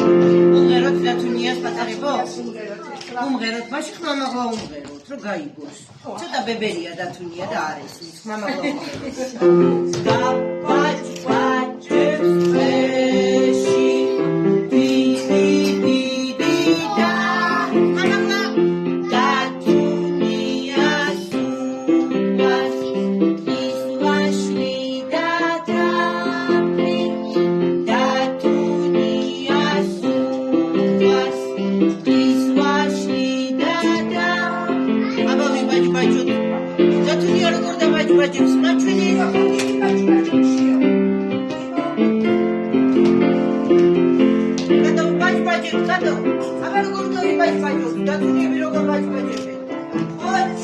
უმღეროთ დათუნიას პატარებო? უმღეროთ, მაშინ ხმამაღლა უმღეროთ, რომ გაიგოს. ცოტა ბებერია დათუნია და არ ესმის, ხმამაღლა უმღეროთ. გაბაჭბაჭებს ტყეში, დიდი და ხმამაღლა დათუნიას უყვარს, ის ვაშლი და დაფრი, დათუნიას უყვარს, ის ვაშლი და აბავი ბაჭბაჭოთ, დათუნია როგორ დაბაჭბაჭებს, მაჩვენე Кадо, а вы როგორ დავიბაჭბაჭოთ, დათუნიები როგორ ბაჭბაჭებენ? ოჩ